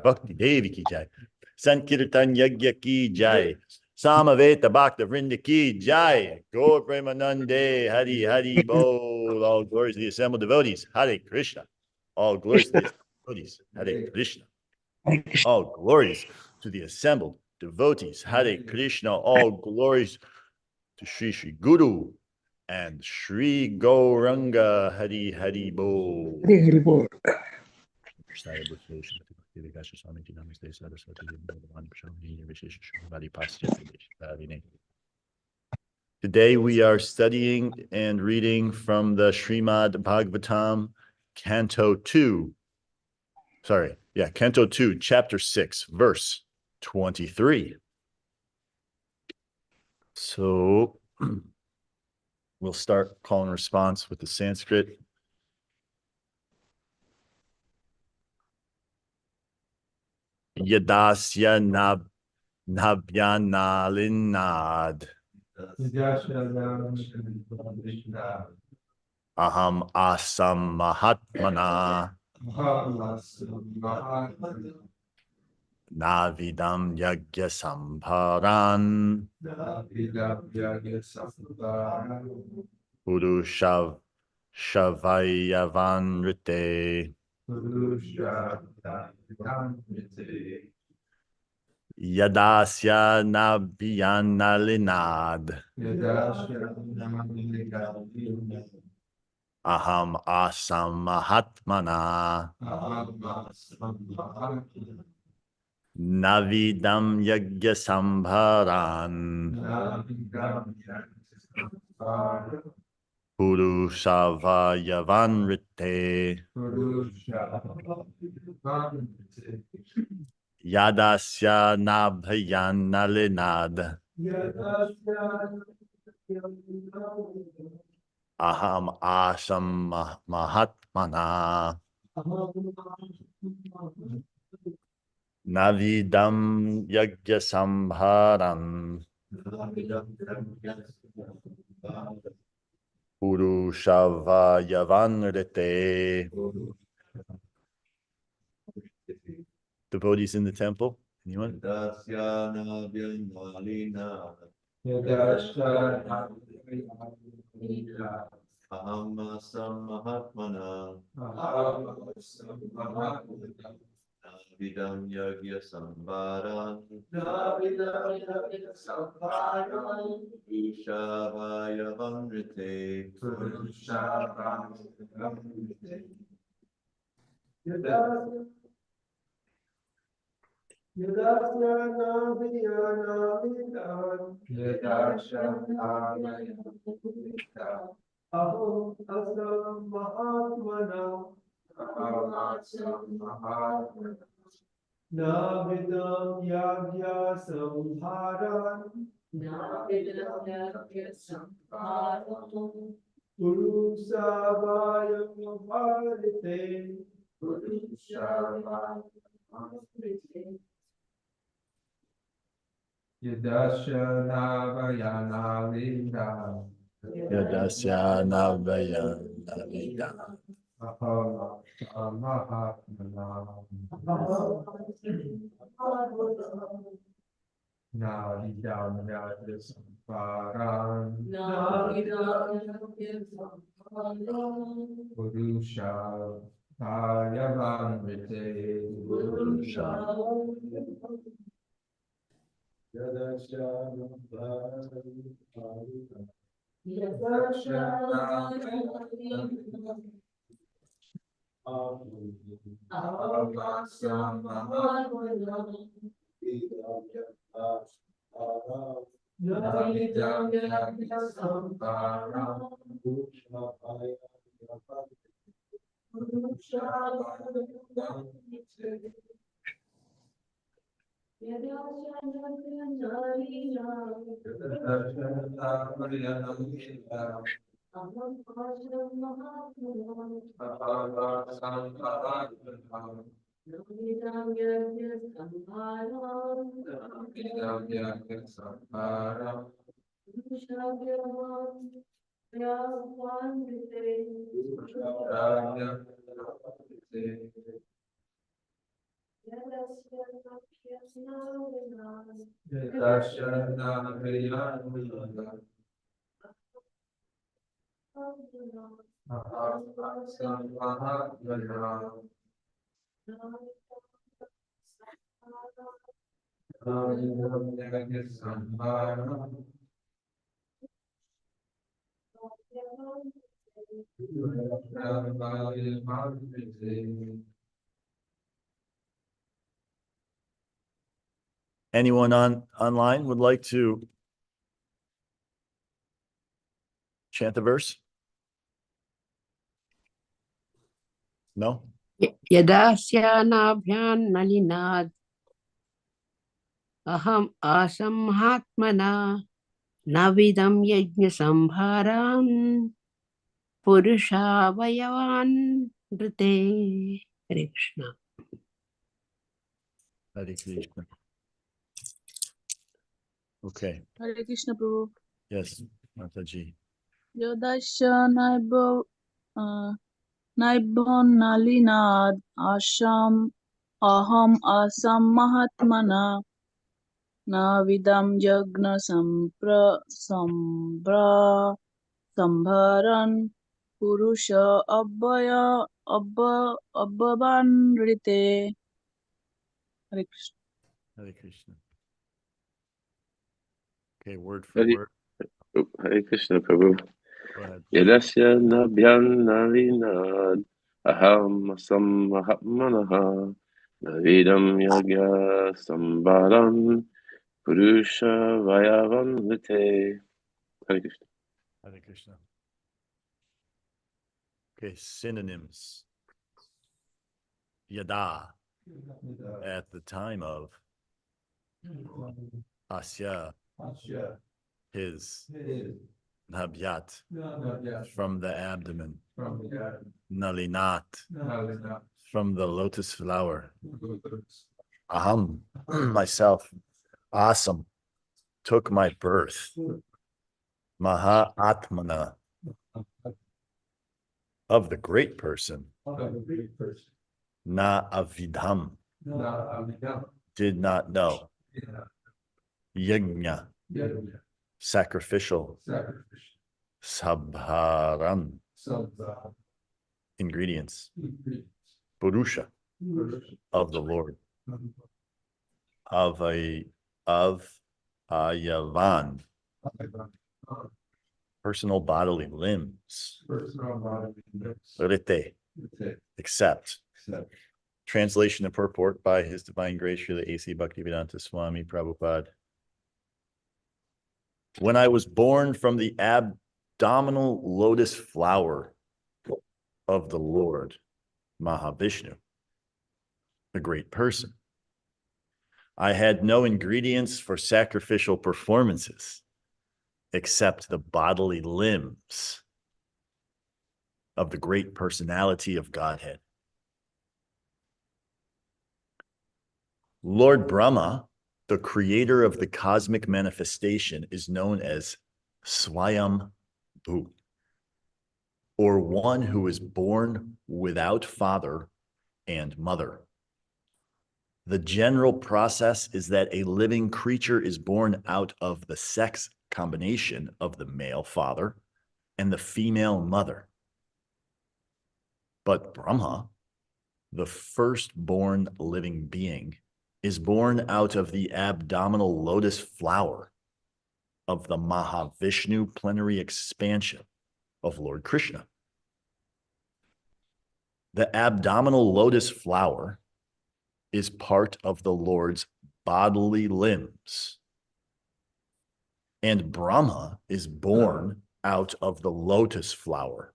Bhakti Devi ki jai. Sankirtan Yagya ki jai. Samaveta Bhakta Vrinda ki jai. Gaur Premanande Hari Hari Bol. All glories to the assembled devotees. Hare Krishna. All glories to the assembled devotees. Hare Krishna. All glories to the assembled devotees. Hare Krishna. All glories to Sri Sri Guru and Sri Gauranga. Hari Hari Bol. Hari Bol. Today we are studying and reading from the Srimad Bhagavatam, Canto 2. Canto 2, Chapter 6, Verse 23. So we'll start call and response with the Sanskrit. Yadasya nabhyanalinad. Aham asam mahatmana. Navidam yagya samparan. Purushav Shavayavan Rite. Yadasya Nabhyanalinad. Aham Asam Mahatmana. Navidam Yagya Sambharan. Purushavayavan Rite. Yadasya Nabhyanalinad. Aham Asam Mahatmana. Navidam Yagya Sambharam. Purushavayavan Rite. Devotees in the temple? Anyone? Vidam yagya samvaran. Purushavaya Vanrite. Navidam yagya samharan. Purushavaya Vanrite. Yadasya Navayanalina. Yadasya Nabhyanalinad. Navidam yagya samparan. Purushavaya Vanrite. Yadasya Anyone online would like to chant the verse? No? यदास्यानाभ्यां नलिनाद् अहम् आसं महात्मना नविदं यज्ञसंभारान् पुरुषावयवान् ऋते हरे Krishna Hare Krishna. Okay. Hare Krishna Prabhu. Yes, Mataji. Yadasya naibon nalinad asham aham asam mahatmana navidam yagna sambharan purusha abbavan rite. Hare Krishna. Hare Krishna. Okay, word for Hare word. Hare Krishna Prabhu. Go ahead. Yadasya nabhyam nalinad aham asam mahatmanaha navidam yagya sambaram purusha vayavan lite. Hare Krishna. Hare Krishna. Okay, synonyms. Yada, at the time of. Asya, his. Nabhyat, from the abdomen. Nalinat, from the lotus flower. Aham, myself. Asam, took my birth. Maha Atmana, of the great person. Na avidham, did not know. Yajna, sacrificial. Sabharan, ingredients. Purusha, of the Lord. Of Ayavan, personal bodily limbs. Rite, except. Translation and purport by His Divine Grace Srila A.C. Bhaktivedanta Swami Prabhupada. When I was born from the abdominal lotus flower of the Lord, Mahavishnu, the great person, I had no ingredients for sacrificial performances except the bodily limbs of the great personality of Godhead. Lord Brahma, the creator of the cosmic manifestation, is known as Swayam Bhu, or one who is born without father and mother. The general process is that a living creature is born out of the sex combination of the male father and the female mother. But Brahma, the firstborn living being, is born out of the abdominal lotus flower of the Mahavishnu plenary expansion of Lord Krishna. The abdominal lotus flower is part of the Lord's bodily limbs, and Brahma is born out of the lotus flower.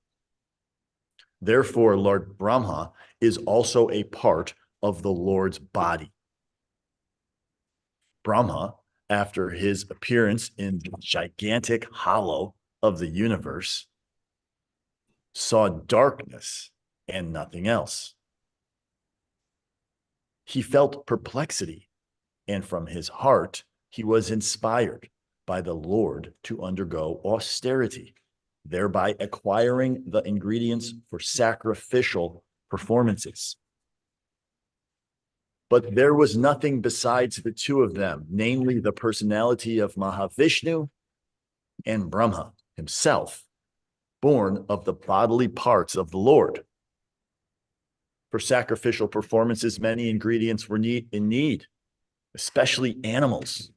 Therefore, Lord Brahma is also a part of the Lord's body. Brahma, after his appearance in the gigantic hollow of the universe, saw darkness and nothing else. He felt perplexity, and from his heart, he was inspired by the Lord to undergo austerity, thereby acquiring the ingredients for sacrificial performances. But there was nothing besides the two of them, namely the personality of Mahavishnu and Brahma himself, born of the bodily parts of the Lord. For sacrificial performances, many ingredients were in need, especially animals.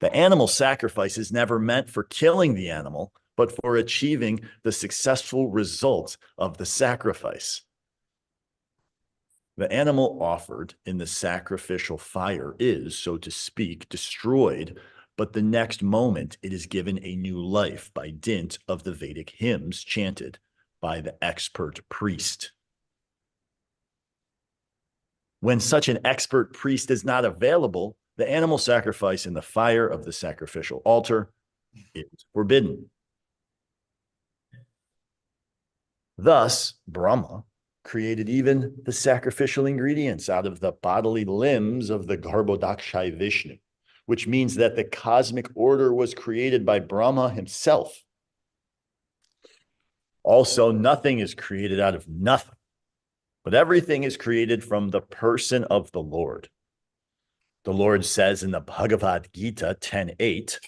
The animal sacrifice is never meant for killing the animal, but for achieving the successful result of the sacrifice. The animal offered in the sacrificial fire is, so to speak, destroyed, but the next moment it is given a new life by dint of the Vedic hymns chanted by the expert priest. When such an expert priest is not available, the animal sacrifice in the fire of the sacrificial altar is forbidden. Thus, Brahma created even the sacrificial ingredients out of the bodily limbs of the Garbhodakshai Vishnu, which means that the cosmic order was created by Brahma himself. Also, nothing is created out of nothing, but everything is created from the person of the Lord. The Lord says in the Bhagavad Gita 10:8,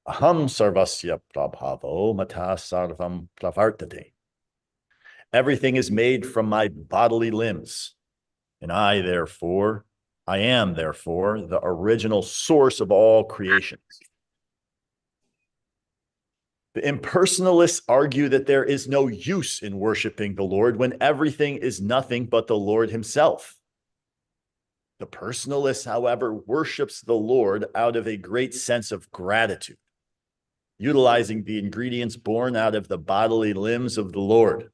Aham sarvasya prabhavo mata sarvam pravartate. Everything is made from my bodily limbs, and I am therefore the original source of all creations. The impersonalists argue that there is no use in worshiping the Lord when everything is nothing but the Lord himself. The personalist, however, worships the Lord out of a great sense of gratitude, utilizing the ingredients born out of the bodily limbs of the Lord.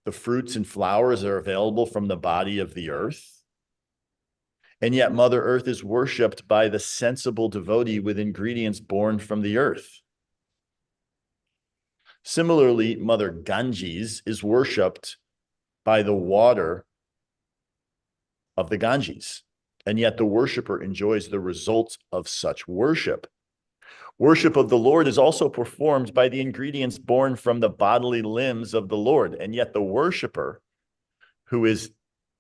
The fruits and flowers are available from the body of the earth, and yet Mother Earth is worshipped by the sensible devotee with ingredients born from the earth. Similarly, Mother Ganges is worshipped by the water of the Ganges, and yet the worshiper enjoys the results of such worship. Worship of the Lord is also performed by the ingredients born from the bodily limbs of the Lord, and yet the worshiper, who is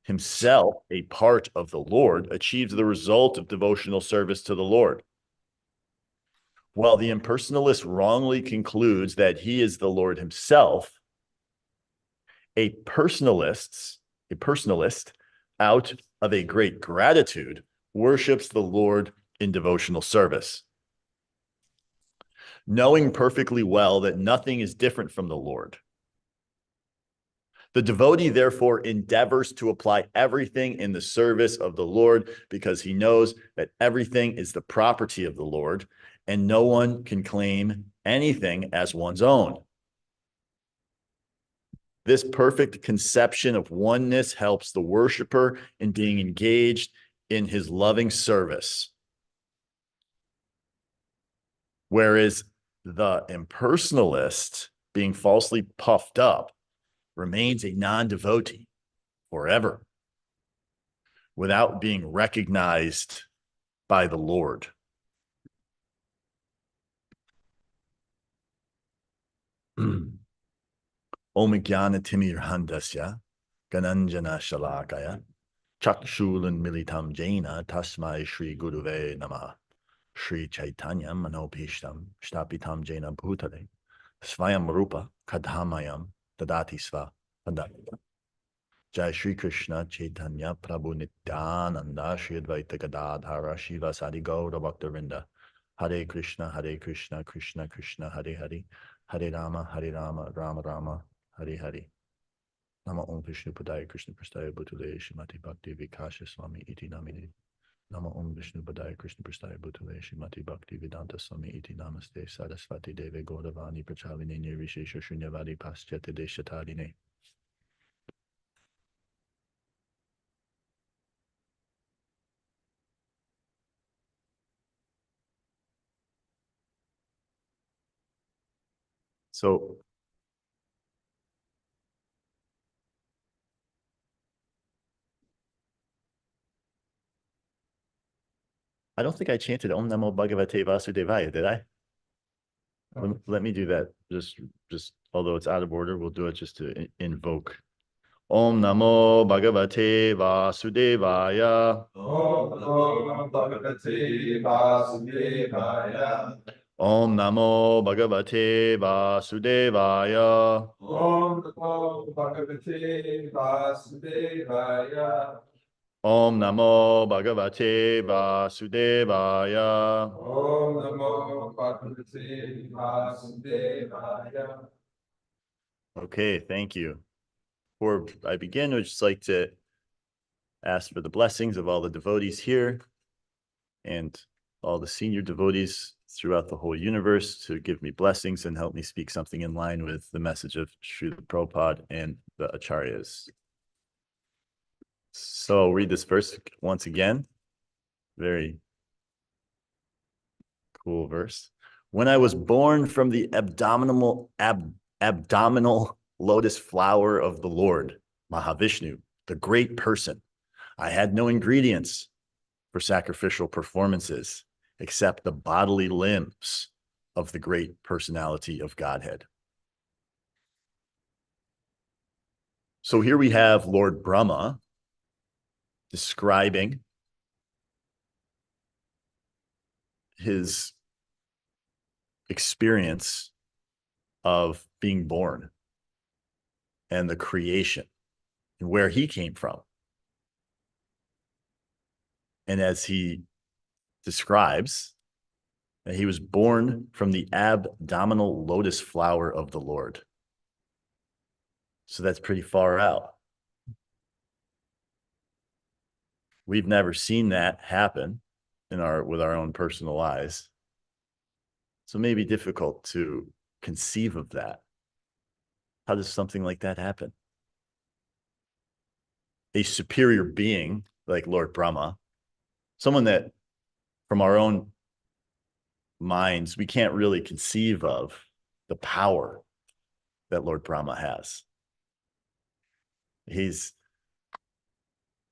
himself a part of the Lord, achieves the result of devotional service to the Lord. While the impersonalist wrongly concludes that he is the Lord himself, a personalist, out of a great gratitude, worships the Lord in devotional service. Knowing perfectly well that nothing is different from the Lord, the devotee therefore endeavors to apply everything in the service of the Lord because he knows that everything is the property of the Lord and no one can claim anything as one's own. This perfect conception of oneness helps the worshiper in being engaged in his loving service. Whereas the impersonalist, being falsely puffed up, remains a non-devotee forever without being recognized by the Lord. Om Jnana Timirhandasya Gananjana Shalakaya Chakshulun Militam Jaina Tasmai Shri Guruve Namah Shri Chaitanya Manopishtam Shtapitam Jaina Bhutale Svayam Rupa Kadhamayam Tadati Sva Padakita Jai Shri Krishna Chaitanya Prabhu Nityananda Shri Advaita Gadadhara Shiva Sadi Gaura Bhaktavinda Hare Krishna Krishna Krishna Hare Hare Hare Rama Rama Rama Hare Hare Nama Om Vishnu Padaya Krishna Prastaya Bhutale Shrimati Bhakti Vikasha Swami Iti Namine Nama Om Vishnu Padaya Krishna Prastaya Bhutale Shrimati Bhakti Vedanta Swami Iti Namaste Saraswati Deve Gauravani Prachaline Nirvishesha Shunyavadi Paschate Deshatarine. So I don't think I chanted Om Namo Bhagavate Vasudevaya, did I? Let me do that. Just although it's out of order, we'll do it just to invoke Om Namo Bhagavate Vasudevaya. Om Namo Bhagavate Vasudevaya. Om Namo Bhagavate Vasudevaya. Om Namo Bhagavate Vasudevaya. Om Namo Bhagavate Vasudevaya. Om Namo Bhagavate Vasudevaya. Okay, thank you. Before I begin, I'd just like to ask for the blessings of all the devotees here and all the senior devotees throughout the whole universe to give me blessings and help me speak something in line with the message of Srila Prabhupada and the Acharyas. So I'll read this verse once again. Very cool verse. When I was born from the abdominal lotus flower of the Lord, Mahavishnu, the great person, I had no ingredients for sacrificial performances except the bodily limbs of the great personality of Godhead. So here we have Lord Brahma describing his experience of being born and the creation and where he came from. And as he describes that he was born from the abdominal lotus flower of the Lord. So that's pretty far out. We've never seen that happen with our own personal eyes. So it may be difficult to conceive of that. How does something like that happen? A superior being like Lord Brahma, someone that from our own minds, we can't really conceive of the power that Lord Brahma has. He's,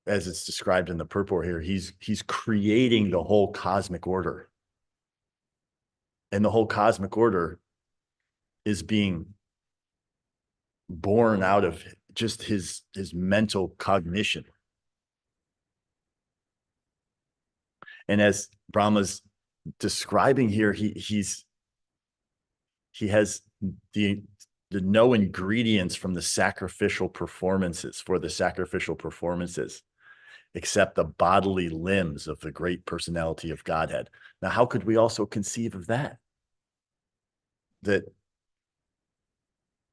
as it's described in the purport here, he's creating the whole cosmic order. And the whole cosmic order is being born out of just his mental cognition. And as Brahma's describing here, he has the no ingredients from the sacrificial performances except the bodily limbs of the great personality of Godhead. Now, how could we also conceive of that? That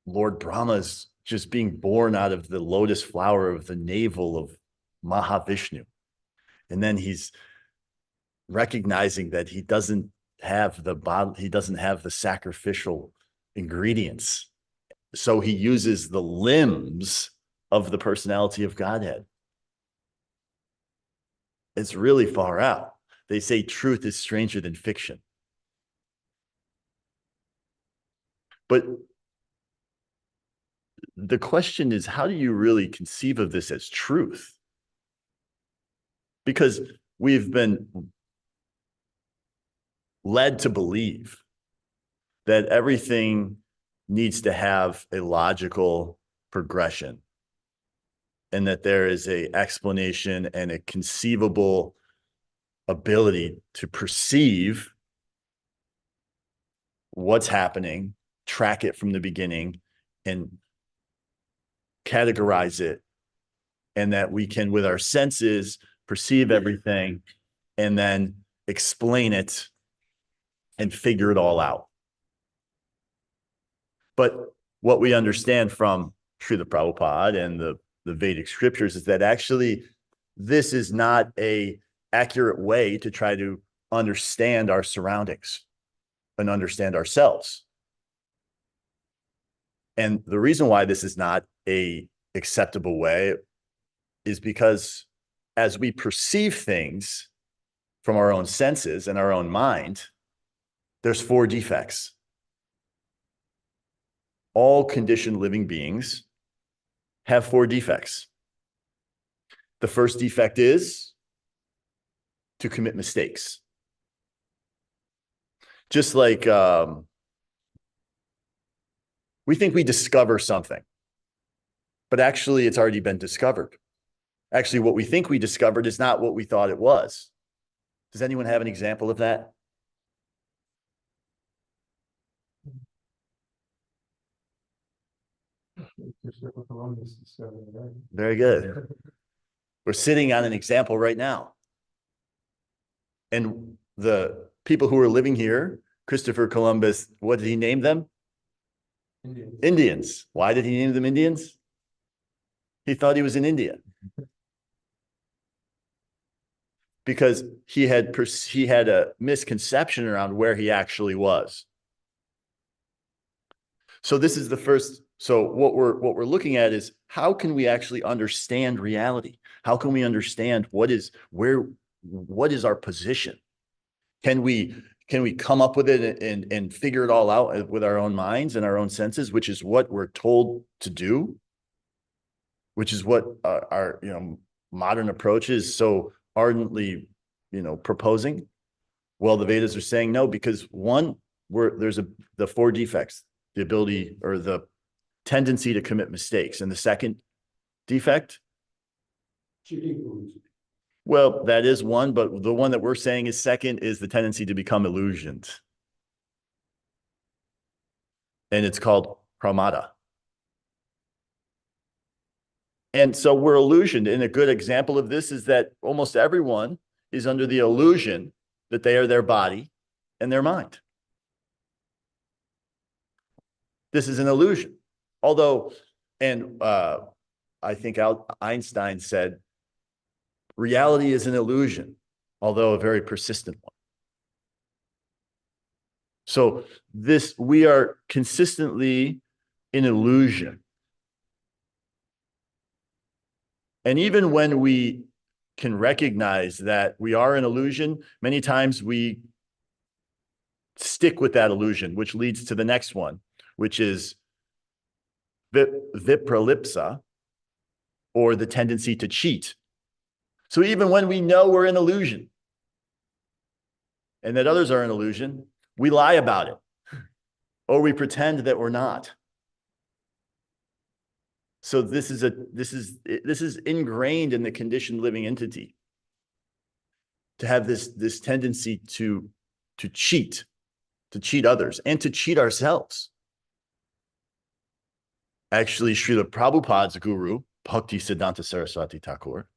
Lord Brahma is just being born out of the lotus flower of the navel of Mahavishnu. And then he's recognizing that he doesn't have the sacrificial ingredients. So he uses the limbs of the personality of Godhead. It's really far out. They say truth is stranger than fiction. But the question is, how do you really conceive of this as truth? Because we've been led to believe that everything needs to have a logical progression and that there is an explanation and a conceivable ability to perceive what's happening, track it from the beginning, and categorize it, and that we can, with our senses, perceive everything and then explain it and figure it all out. But what we understand from Srila Prabhupada and the Vedic scriptures is that actually this is not an accurate way to try to understand our surroundings and understand ourselves. And the reason why this is not an acceptable way is because as we perceive things from our own senses and our own mind, there's 4 defects. All conditioned living beings have 4 defects. The first defect is to commit mistakes. Just like we think we discover something. but actually it's already been discovered. Actually, what we think we discovered is not what we thought it was. Does anyone have an example of that? Christopher Columbus discovered, right? Very good. We're sitting on an example right now. And the people who are living here, Christopher Columbus, what did he name them? Indians. Indians. Why did he name them Indians? He thought he was in India. Because he had a misconception around where he actually was. So this is the first. So what we're looking at is how can we actually understand reality? How can we understand what is our position? Can we come up with it and figure it all out with our own minds and our own senses, which is what we're told to do, which is what our modern approach is so ardently proposing? Well, the Vedas are saying no, because one, there's the four defects, the ability or the tendency to commit mistakes. And the second defect? Cheating. Well, that is one, but the one that we're saying is second is the tendency to become illusioned. And it's called pramada. And so we're illusioned. And a good example of this is that almost everyone is under the illusion that they are their body and their mind. This is an illusion. Although, and I think Einstein said, reality is an illusion, although a very persistent one. So we are consistently in illusion. And even when we can recognize that we are an illusion, many times we stick with that illusion, which leads to the next one, which is vipralipsa, or the tendency to cheat. So even when we know we're in illusion and that others are in illusion, we lie about it, or we pretend that we're not. So this is ingrained in the conditioned living entity, to have this tendency to cheat others and to cheat ourselves. Actually, Srila Prabhupada's guru, Bhakti Siddhanta Saraswati Thakur,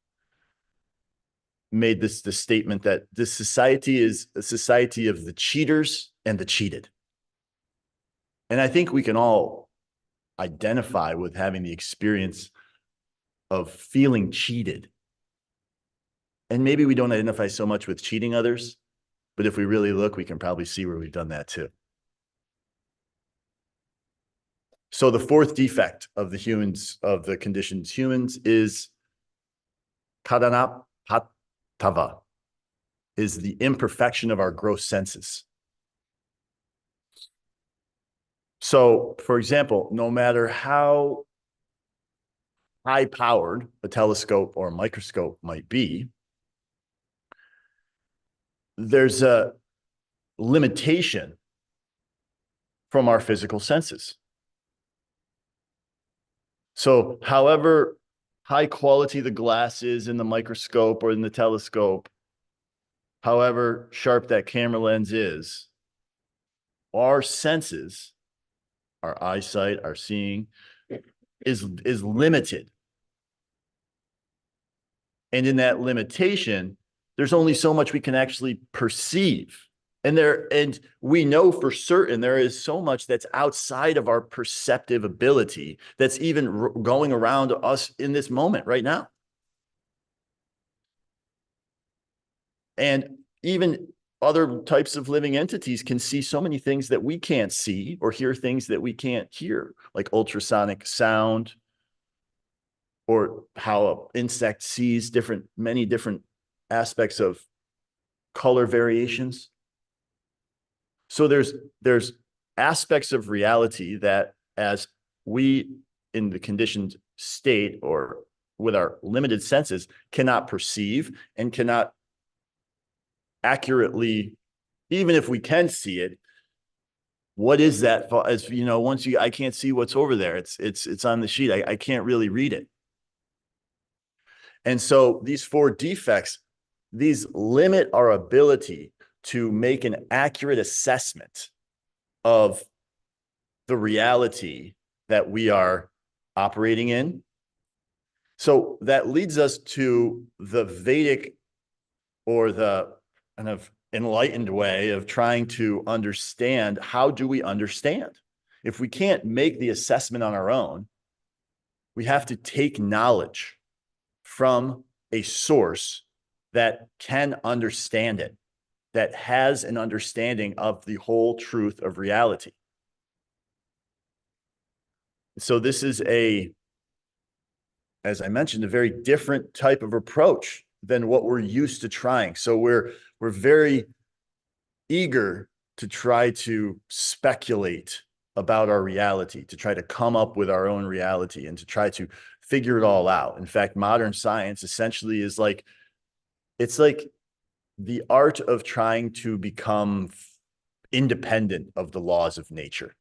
made the statement that this society is a society of the cheaters and the cheated. And I think we can all identify with having the experience of feeling cheated. And maybe we don't identify so much with cheating others, but if we really look, we can probably see where we've done that too. So the fourth defect of the conditioned humans is kadanapatava, is the imperfection of our gross senses. So, for example, no matter how high-powered a telescope or a microscope might be, there's a limitation from our physical senses. So, however high quality the glass is in the microscope or in the telescope, however sharp that camera lens is, our senses, our eyesight, our seeing, is limited. And in that limitation, there's only so much we can actually perceive. And we know for certain there is so much that's outside of our perceptive ability that's even going around us in this moment right now. And even other types of living entities can see so many things that we can't see, or hear things that we can't hear, like ultrasonic sound, or how an insect sees many different aspects of color variations. So there's aspects of reality that, as we in the conditioned state or with our limited senses, cannot perceive and cannot accurately, even if we can see it, What is that? As you know, I can't see what's over there. It's on the sheet. I can't really read it. And so these four defects, these limit our ability to make an accurate assessment of the reality that we are operating in. So that leads us to the Vedic, or the kind of enlightened way of trying to understand. How do we understand? If we can't make the assessment on our own, we have to take knowledge from a source that can understand it, that has an understanding of the whole truth of reality. So this is as I mentioned, a very different type of approach than what we're used to trying. So we're very eager to try to speculate about our reality, to try to come up with our own reality, and to try to figure it all out. In fact, modern science essentially is like, it's like the art of trying to become independent of the laws of nature.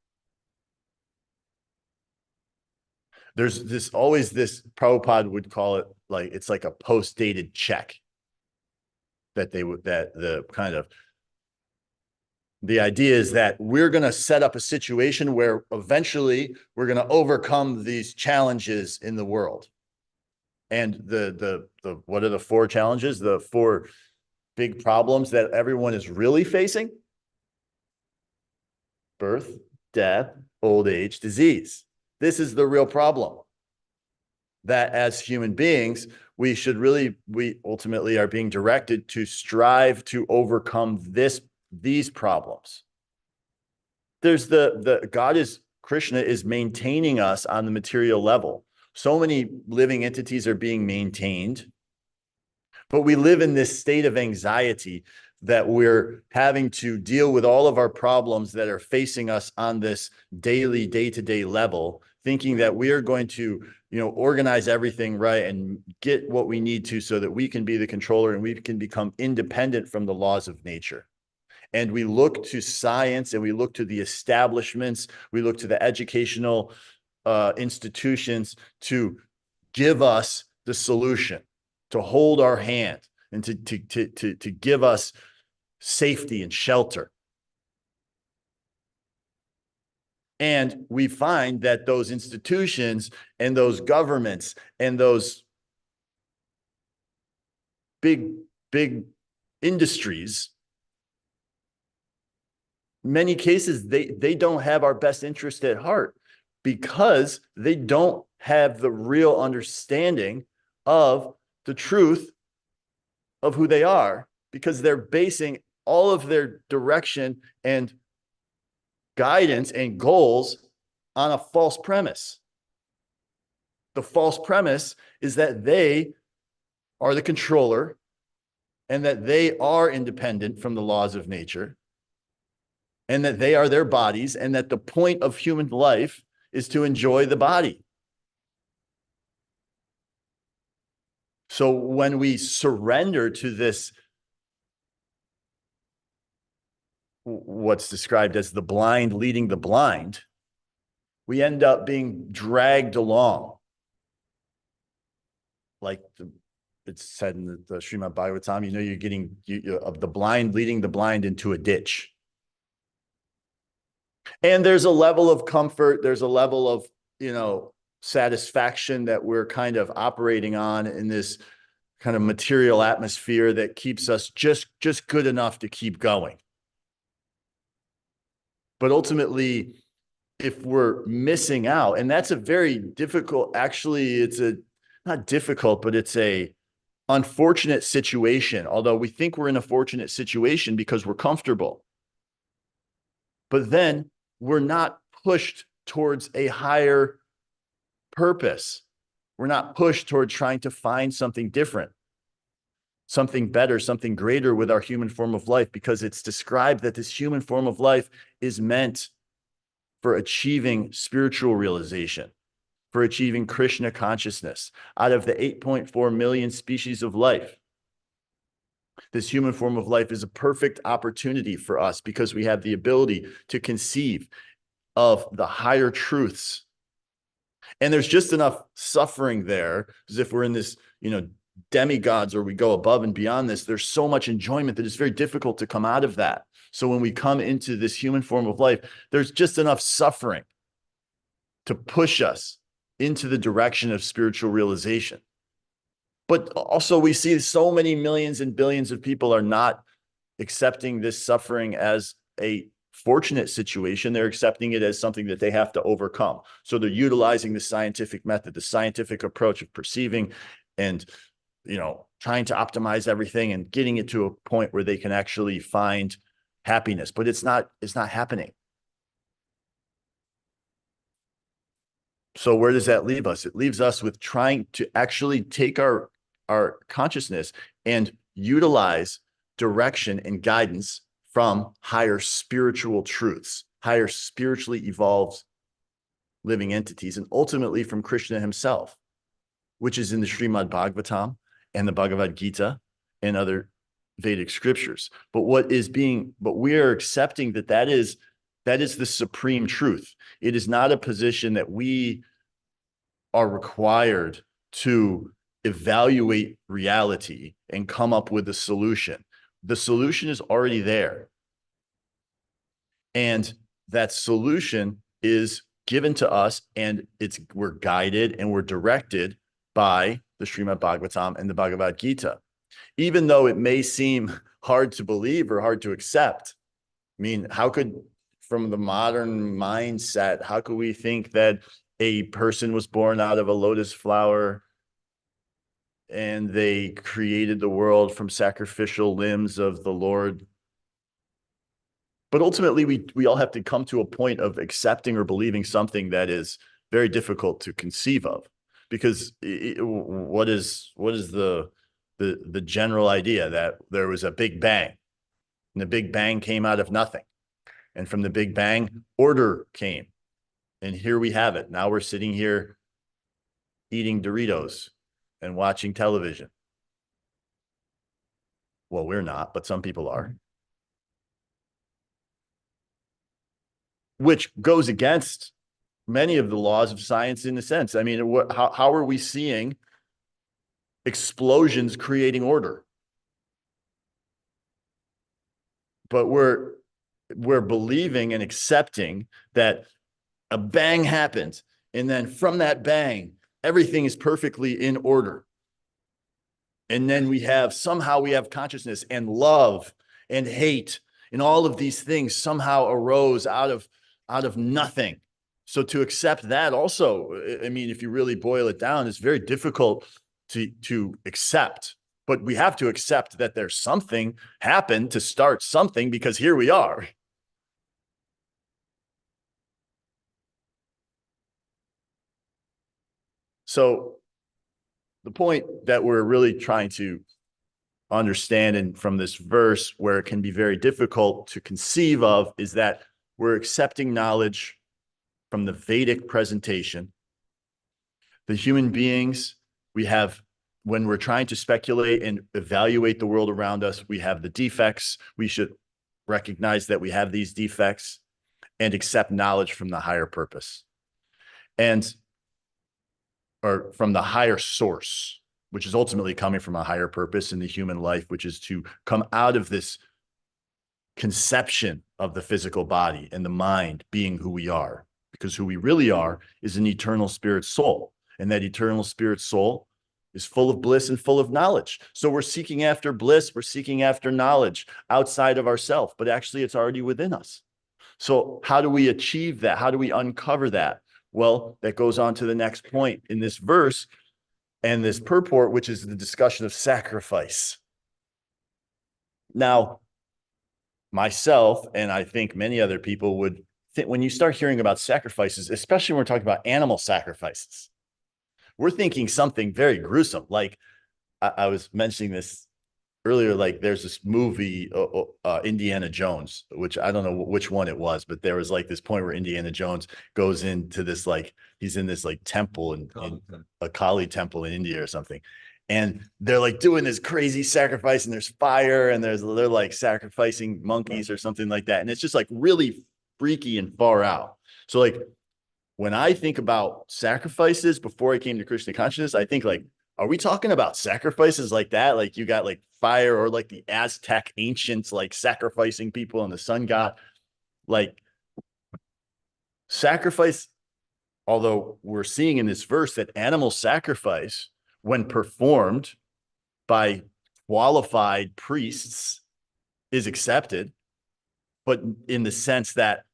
There's always this, Prabhupada would call it, like, it's like a post-dated check that the idea is that we're going to set up a situation where eventually we're going to overcome these challenges in the world. And what are the four challenges? The four big problems that everyone is really facing: birth, death, old age, disease. This is the real problem. That as human beings, we ultimately are being directed to strive to overcome these problems. There's Krishna is maintaining us on the material level. So many living entities are being maintained, but we live in this state of anxiety that we're having to deal with all of our problems that are facing us on this daily, day-to-day level, thinking that we are going to, organize everything right and get what we need to so that we can be the controller and we can become independent from the laws of nature. And we look to science, and we look to the establishments, we look to the educational institutions to give us the solution, to hold our hand, and to give us safety and shelter. And we find that those institutions and those governments and those big industries, many cases, they don't have our best interest at heart, because they don't have the real understanding of the truth of who they are, because they're basing all of their direction and guidance and goals on a false premise. The false premise is that they are the controller and that they are independent from the laws of nature, and that they are their bodies, and that the point of human life is to enjoy the body. So when we surrender to this, what's described as the blind leading the blind, we end up being dragged along. Like it's said in the Srimad Bhagavatam, you're getting the blind leading the blind into a ditch. And there's a level of comfort, there's a level of, satisfaction that we're kind of operating on in this kind of material atmosphere that keeps us just good enough to keep going. But ultimately, if we're missing out, and that's a very difficult, actually, not difficult, but it's a unfortunate situation. Although we think we're in a fortunate situation because we're comfortable. But then we're not pushed towards a higher purpose. We're not pushed toward trying to find something different, something better, something greater with our human form of life, because it's described that this human form of life is meant for achieving spiritual realization, for achieving Krishna consciousness. Out of the 8.4 million species of life, This human form of life is a perfect opportunity for us because we have the ability to conceive of the higher truths. And there's just enough suffering there, because if we're in this, demigods, or we go above and beyond this, there's so much enjoyment that it's very difficult to come out of that. So when we come into this human form of life, there's just enough suffering to push us into the direction of spiritual realization. But also we see so many millions and billions of people are not accepting this suffering as a fortunate situation. They're accepting it as something that they have to overcome. So they're utilizing the scientific method, the scientific approach of perceiving and, trying to optimize everything and getting it to a point where they can actually find happiness, but it's not happening. So where does that leave us? It leaves us with trying to actually take our consciousness and utilize direction and guidance from higher spiritual truths, higher spiritually evolved living entities, and ultimately from Krishna himself, which is in the Srimad Bhagavatam and the Bhagavad Gita and other Vedic scriptures. But we are accepting that is the supreme truth. It is not a position that we are required to evaluate reality and come up with a solution. The solution is already there. And that solution is given to us, and we're guided and we're directed by the Srimad Bhagavatam and the Bhagavad Gita. Even though it may seem hard to believe or hard to accept. I mean, from the modern mindset, how could we think that a person was born out of a lotus flower and they created the world from sacrificial limbs of the Lord? But ultimately, we all have to come to a point of accepting or believing something that is very difficult to conceive of, because what is the general idea? That there was a big bang, and the big bang came out of nothing, and from the big bang, order came, and here we have it. Now we're sitting here eating Doritos and watching television. Well, we're not, but some people are. Which goes against many of the laws of science in a sense. I mean, how are we seeing explosions creating order? But we're believing and accepting that a bang happens, and then from that bang, everything is perfectly in order. And then we have consciousness and love and hate, and all of these things somehow arose out of nothing. So to accept that also, I mean, if you really boil it down, it's very difficult to accept. But we have to accept that there's something happened to start something, because here we are. So the point that we're really trying to understand, and from this verse where it can be very difficult to conceive of, is that we're accepting knowledge from the Vedic presentation. The human beings, when we're trying to speculate and evaluate the world around us, we have the defects. We should recognize that we have these defects and accept knowledge from the higher purpose, or from the higher source, which is ultimately coming from a higher purpose in the human life, which is to come out of this conception of the physical body and the mind being who we are, because who we really are is an eternal spirit soul. And that eternal spirit soul is full of bliss and full of knowledge. So we're seeking after bliss, we're seeking after knowledge outside of ourselves, but actually it's already within us. So how do we achieve that? How do we uncover that? Well, that goes on to the next point in this verse and this purport, which is the discussion of sacrifice. Now, myself, and I think many other people would think, when you start hearing about sacrifices, especially when we're talking about animal sacrifices, we're thinking something very gruesome. Like I was mentioning this earlier, like there's this movie, Indiana Jones, which I don't know which one it was, but there was like this point where Indiana Jones goes into this, like, he's in this like temple in a Kali temple in India or something. And they're like doing this crazy sacrifice, and there's fire, and they're like sacrificing monkeys or something like that. And it's just like really freaky and far out. So like when I think about sacrifices before I came to Krishna consciousness, I think like, are we talking about sacrifices like that? Like you got like fire, or like the Aztec ancients like sacrificing people and the sun god, like sacrifice. Although we're seeing in this verse that animal sacrifice, when performed by qualified priests, is accepted, but in the sense that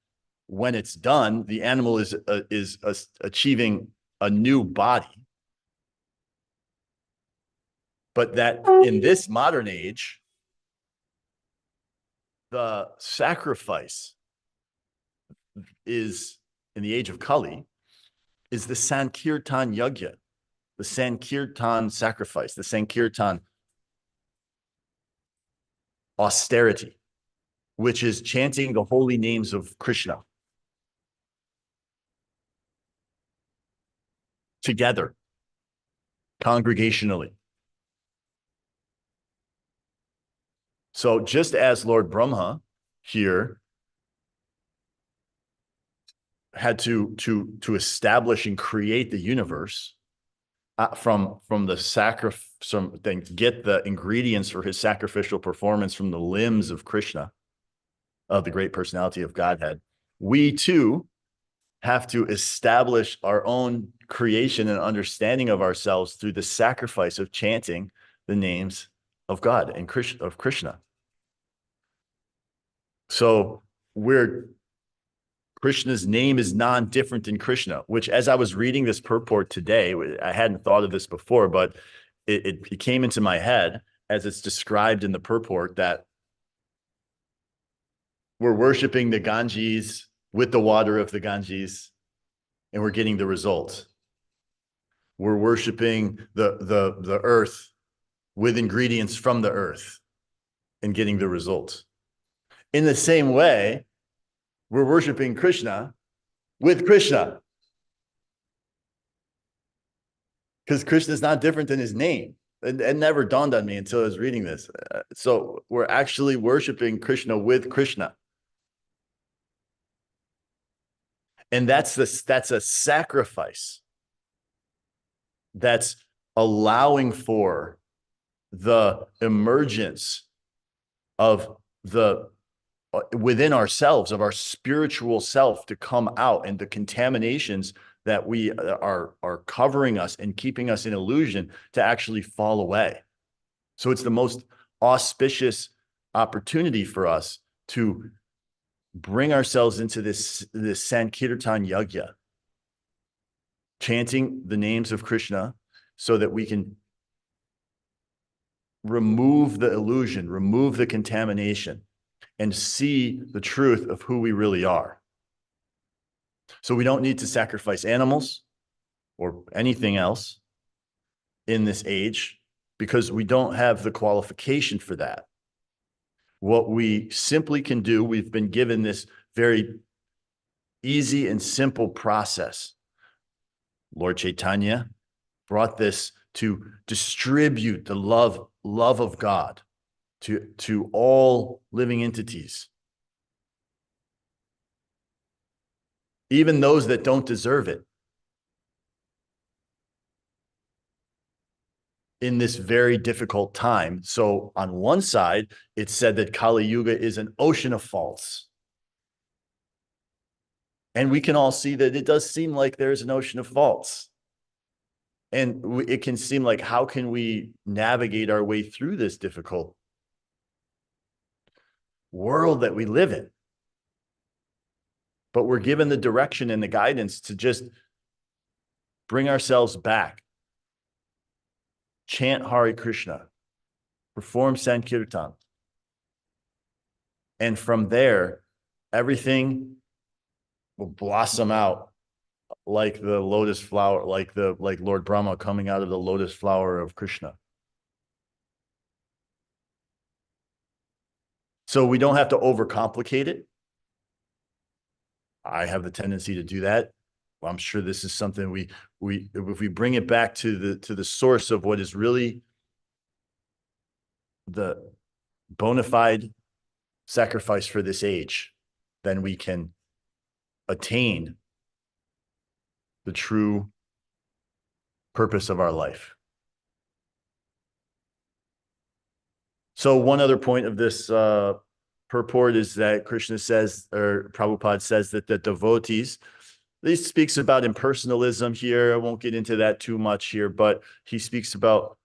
when it's done, the animal is achieving a new body. But that in this modern age, the sacrifice is, in the age of Kali, is the Sankirtan Yajna, the Sankirtan sacrifice, the Sankirtan austerity, which is chanting the holy names of Krishna together, congregationally. So just as Lord Brahma here had to establish and create the universe from the get the ingredients for his sacrificial performance from the limbs of Krishna, of the great personality of Godhead, we too have to establish our own creation and understanding of ourselves through the sacrifice of chanting the names of God and Krishna. So Krishna's name is non-different than Krishna, which, as I was reading this purport today, I hadn't thought of this before, but it came into my head as it's described in the purport that we're worshiping the Ganges with the water of the Ganges, and we're getting the result. We're worshiping the earth with ingredients from the earth and getting the result. In the same way, we're worshiping Krishna with Krishna, because Krishna is not different than his name. It never dawned on me until I was reading this. So we're actually worshiping Krishna with Krishna. And that's a sacrifice that's allowing for the emergence of the within ourselves, of our spiritual self, to come out, and the contaminations that we are covering us and keeping us in illusion to actually fall away. So it's the most auspicious opportunity for us to bring ourselves into this Sankirtan Yajna, chanting the names of Krishna, so that we can remove the illusion, remove the contamination, and see the truth of who we really are. So we don't need to sacrifice animals or anything else in this age, because we don't have the qualification for that. What we simply can do, we've been given this very easy and simple process. Lord Chaitanya brought this to distribute the love of God to all living entities, even those that don't deserve it, in this very difficult time. So on one side, it's said that Kali Yuga is an ocean of faults. And we can all see that it does seem like there's an ocean of faults. And it can seem like, how can we navigate our way through this difficult world that we live in? But we're given the direction and the guidance to just bring ourselves back, chant Hare Krishna, perform Sankirtan. And from there, everything will blossom out like the lotus flower, like Lord Brahma coming out of the lotus flower of Krishna. So we don't have to overcomplicate it. I have the tendency to do that. I'm sure this is something we if we bring it back to the source of what is really the bona fide sacrifice for this age, then we can attain the true purpose of our life. So one other point of this purport is that Krishna says, or Prabhupada says, that the devotees, he speaks about impersonalism here. I won't get into that too much here, but he speaks about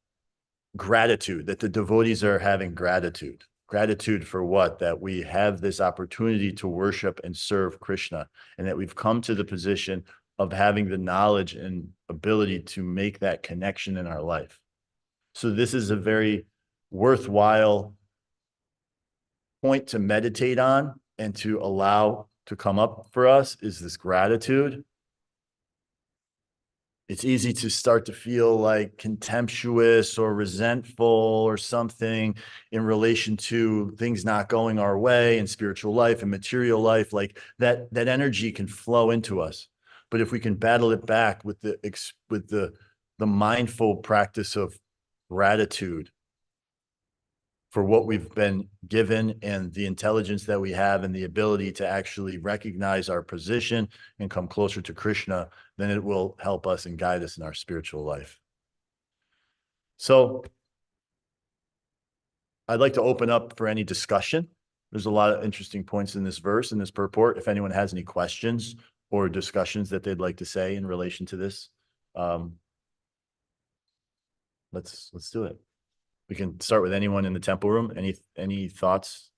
gratitude, that the devotees are having gratitude. Gratitude for what? That we have this opportunity to worship and serve Krishna, and that we've come to the position of having the knowledge and ability to make that connection in our life. So this is a very worthwhile point to meditate on and to allow to come up for us, is this gratitude. It's easy to start to feel like contemptuous or resentful or something in relation to things not going our way in spiritual life and material life. Like that energy can flow into us. But if we can battle it back with the mindful practice of gratitude for what we've been given and the intelligence that we have and the ability to actually recognize our position and come closer to Krishna, then it will help us and guide us in our spiritual life. So I'd like to open up for any discussion. There's a lot of interesting points in this verse, in this purport. If anyone has any questions or discussions that they'd like to say in relation to this, let's do it. We can start with anyone in the temple room. Any thoughts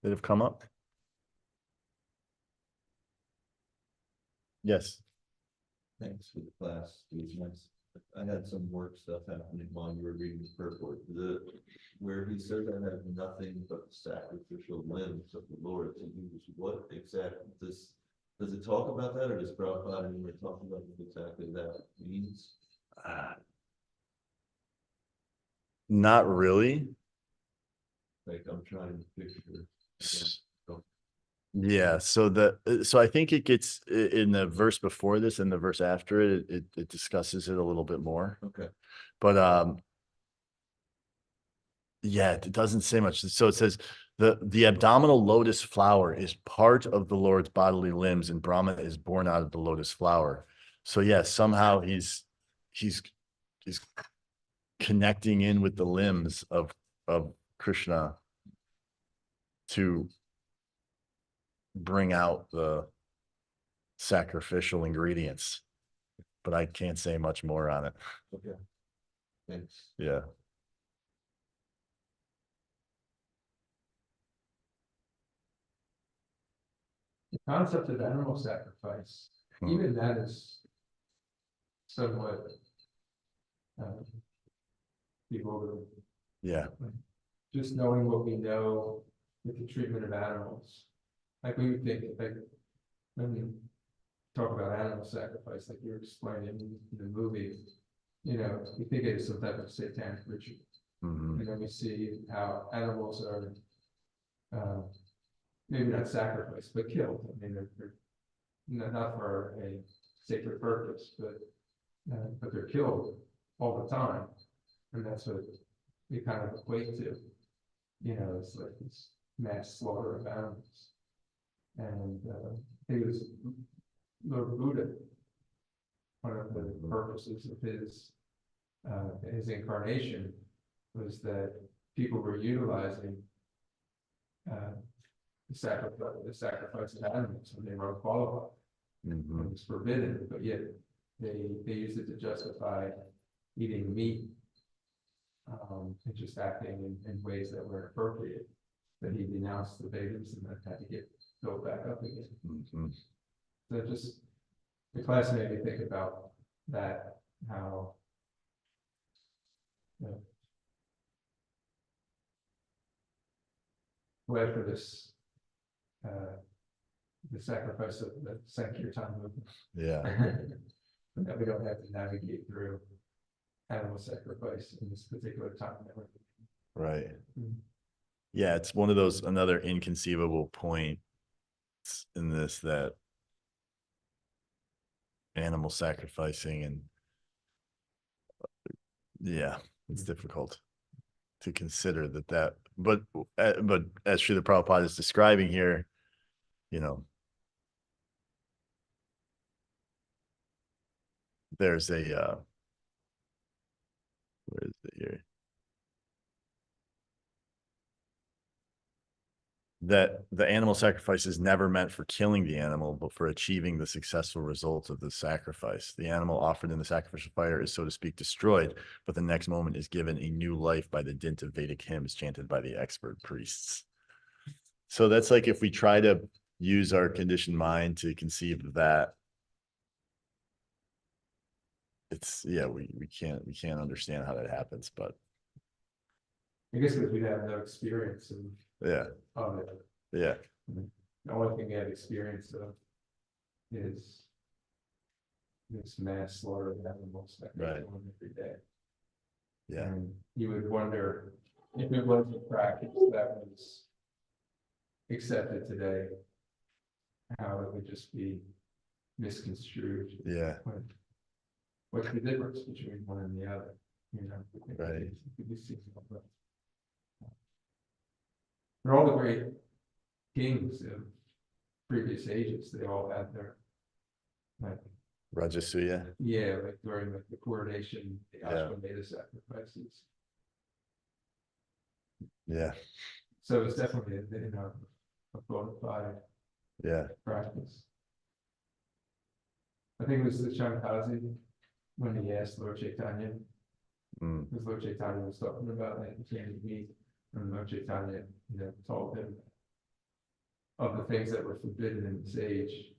that have come up? Yes. Thanks for the class. It was nice. I had some work stuff happening while you were reading the purport. Where he said I have nothing but the sacrificial limbs of the Lord to use. What exactly does it talk about that, or does Prabhupada when we're talking about what exactly that means? Not really. Like I'm trying to picture. Yeah, so I think it gets in the verse before this and the verse after it discusses it a little bit more. Okay. But yeah, it doesn't say much. So it says the abdominal lotus flower is part of the Lord's bodily limbs, and Brahma is born out of the lotus flower. So yeah, somehow he's connecting in with the limbs of Krishna to bring out the sacrificial ingredients, but I can't say much more on it. Okay. Thanks. Yeah. The concept of animal sacrifice, even that is somewhat bewildering. Yeah. Just knowing what we know with the treatment of animals. Like we would think, like when we talk about animal sacrifice, like you were explaining in the movie, you know, we think it is some type of satanic ritual. Mhm. And then we see how animals are maybe not sacrificed, but killed. I mean, they're not for a sacred purpose, but they're killed all the time, and that's what we kind of equate to. You know, it's like this mass slaughter of animals. And I think it was Lord Buddha. One of the purposes of his incarnation was that people were utilizing the sacrifice of animals when they were unqualified. Mhm. It was forbidden, but yet they used it to justify eating meat, and just acting in ways that were inappropriate. That he denounced the babies and that had to get built back up again. Mhm. So just the class made me think about that, how you know, glad for this the sacrifice of the Sankirtan movement. Yeah. That we don't have to navigate through animal sacrifice in this particular time that we're Right. Mhm. Yeah, it's one of those, another inconceivable point in this, that animal sacrificing, and yeah, it's difficult. to consider that, but as Srila Prabhupada is describing here, you know, there's a, where is it here? That the animal sacrifice is never meant for killing the animal, but for achieving the successful result of the sacrifice. The animal offered in the sacrificial fire is, so to speak, destroyed, but the next moment is given a new life by the dint of Vedic hymns chanted by the expert priests. So that's like if we try to use our conditioned mind to conceive of that, it's, yeah, we can't understand how that happens, but I guess because we have no experience yeah, of it. yeah, The only thing we have experience of is this mass slaughter of animals that Right. go on every day. yeah, And you would wonder if it was a practice that was accepted today, how it would just be misconstrued. yeah, What's the difference between one and the other? You know, Right. it could be seen all the- But all the great kings of previous ages, they all had their, like, Rajasuya, yeah, like during the coronation, the Yeah. Ashwamedha sacrifices. yeah, So it's definitely, you know, a bona fide yeah, practice. I think it was the Shankazi when he asked Lord Chaitanya, mm, because Lord Chaitanya was talking about that he came to meet, and Lord Chaitanya, you know, told him of the things that were forbidden in this age,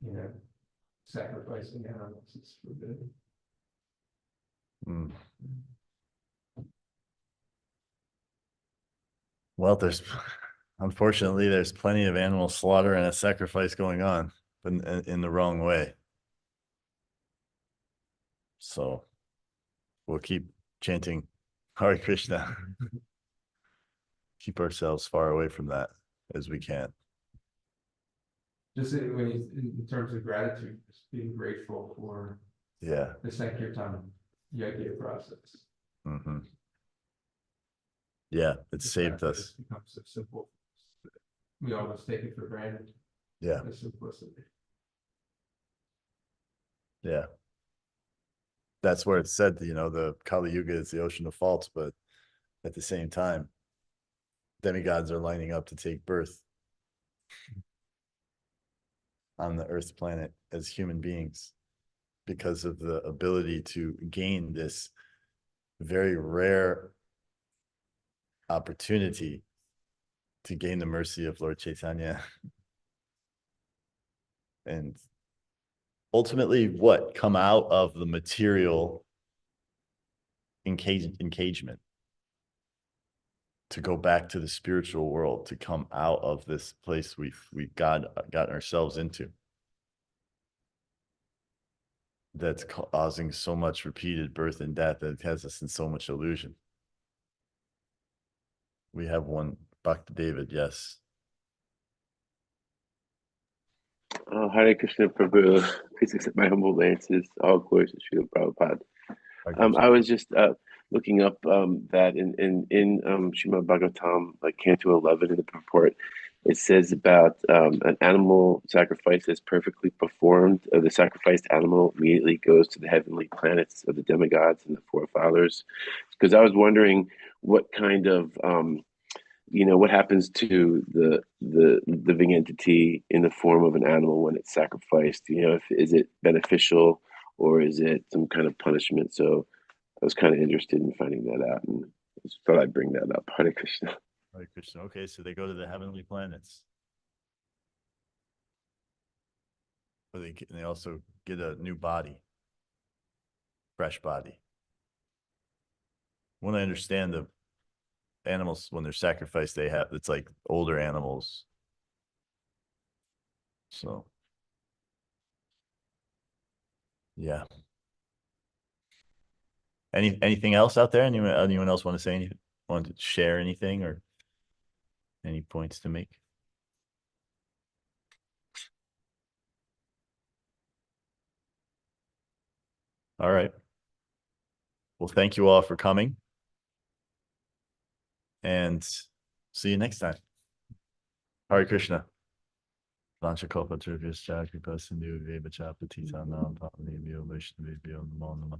you know, sacrificing animals is forbidden. mm. Well, unfortunately, there's plenty of animal slaughter and a sacrifice going on, but in the wrong way. So we'll keep chanting Hare Krishna, keep ourselves far away from that as we can. Just when you, in terms of gratitude, just being grateful for Yeah. the Sankirtan Yajna process. Mm-hmm. Yeah, it The saved fact that us. It's become so simple. We almost take it for granted, Yeah, the simplicity. yeah. That's where it's said, you know, the Kali Yuga is the ocean of faults, but at the same time, demigods are lining up to take birth on the Earth planet as human beings because of the ability to gain this very rare opportunity to gain the mercy of Lord Chaitanya. And ultimately, what come out of the material engagement to go back to the spiritual world, to come out of this place we've gotten ourselves into, that's causing so much repeated birth and death that it has us in so much illusion. We have one, Bhakti David, yes. Oh, Hare Krishna Prabhu, please accept my humble obeisances. All glories to Srila Prabhupada. I was just looking up that in Srimad Bhagavatam, like Canto 11 in the purport, it says about an animal sacrifice that's perfectly performed. The sacrificed animal immediately goes to the heavenly planets of the demigods and the forefathers. Because I was wondering what kind of what happens to the living entity in the form of an animal when it's sacrificed. Is it beneficial or is it some kind of punishment? So I was kind of interested in finding that out, and just thought I'd bring that up. Hare Krishna. Hare Krishna. Okay, so they go to the heavenly planets. But they also get a new body, fresh body. When I understand the animals, when they're sacrificed, it's like older animals. So, yeah. Anything else out there? Anyone else want to say anything? Want to share anything or any points to make? All right. Well, thank you all for coming. and see you next time. Hare Krishna. Lanchakopa Trivyas Chakripa Sindhu Veba Chapatita Nam Pavani Vyo Vaishnavi Vyo Namo Namah.